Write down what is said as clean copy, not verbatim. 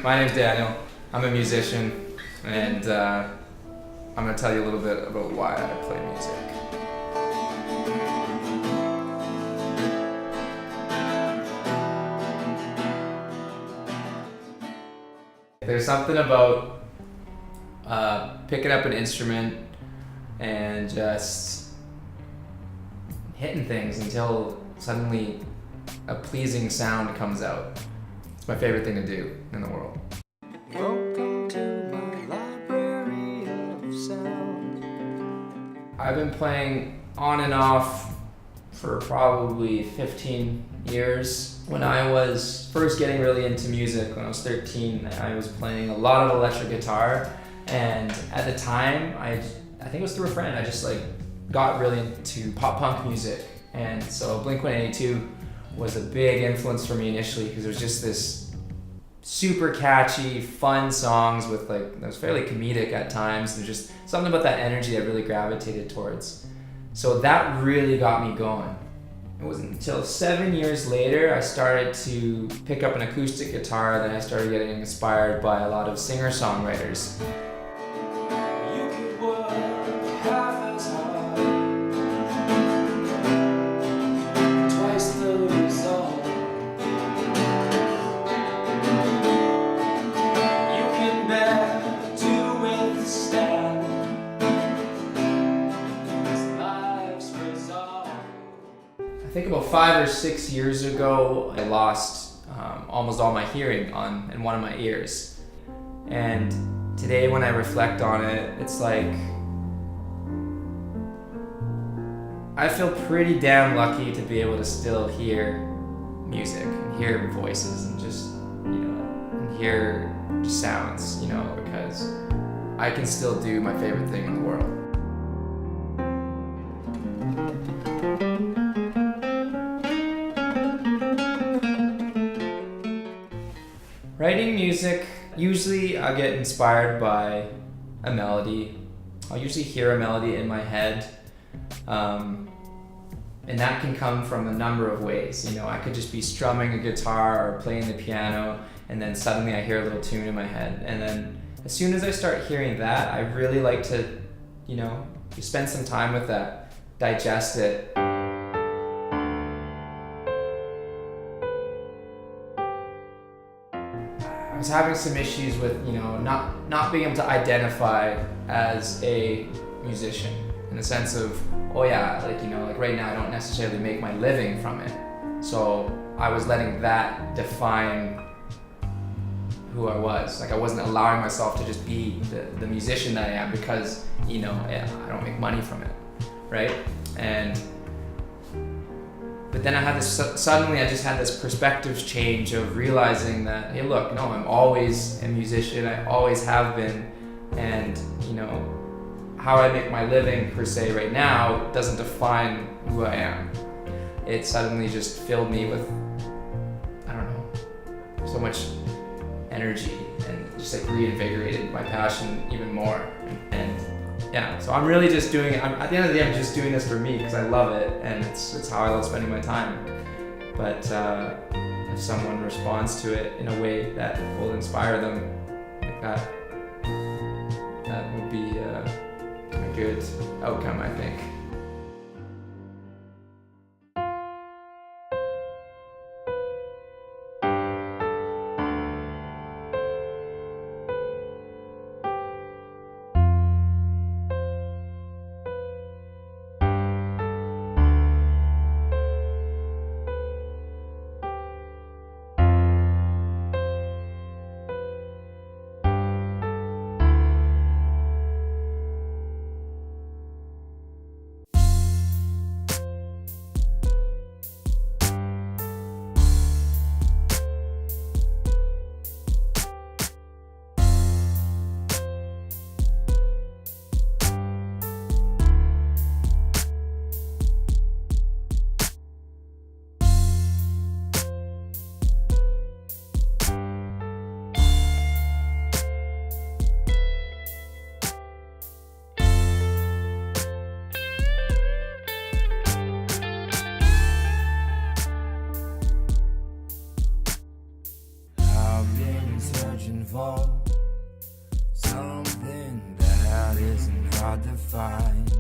My name's Daniel. I'm a musician, and I'm going to tell you a little bit about why I play music. There's something about picking up an instrument and just hitting things until suddenly a pleasing sound comes out. It's my favorite thing to do in the world. Welcome to my library of sound. I've been playing on and off for probably 15 years. When I was first getting really into music, when I was 13, I was playing a lot of electric guitar, and at the time, I think it was through a friend, I just got really into pop punk music, and so Blink-182 was a big influence for me initially because it was just this super catchy, fun songs with it was fairly comedic at times. There's just something about that energy I really gravitated towards. So that really got me going. It wasn't until 7 years later I started to pick up an acoustic guitar, then I started getting inspired by a lot of singer-songwriters. You could work half as hard, twice the result. You can bear to withstand this life's resolve. I think about 5 or 6 years ago, I lost almost all my hearing in one of my ears. And today when I reflect on it, it's like, I feel pretty damn lucky to be able to still hear music and hear voices and just, and hear sounds, because I can still do my favorite thing in the world. Writing music, usually I get inspired by a melody. I'll usually hear a melody in my head, and that can come from a number of ways. I could just be strumming a guitar or playing the piano, and then suddenly I hear a little tune in my head. And then as soon as I start hearing that, I really like to, spend some time with that, digest it. I was having some issues with, not being able to identify as a musician in the sense of, right now I don't necessarily make my living from it. So I was letting that define who I was. I wasn't allowing myself to just be the musician that I am because, I don't make money from it, right? But then suddenly I just had this perspective change of realizing that, hey look, no, I'm always a musician, I always have been, and how I make my living per se right now doesn't define who I am. It suddenly just filled me with, so much energy and just reinvigorated my passion even more. And yeah, so I'm really just doing it. At the end of the day, I'm just doing this for me because I love it, and it's how I love spending my time. But if someone responds to it in a way that will inspire them, that would be a good outcome, I think. courage involved. Something that isn't hard to find.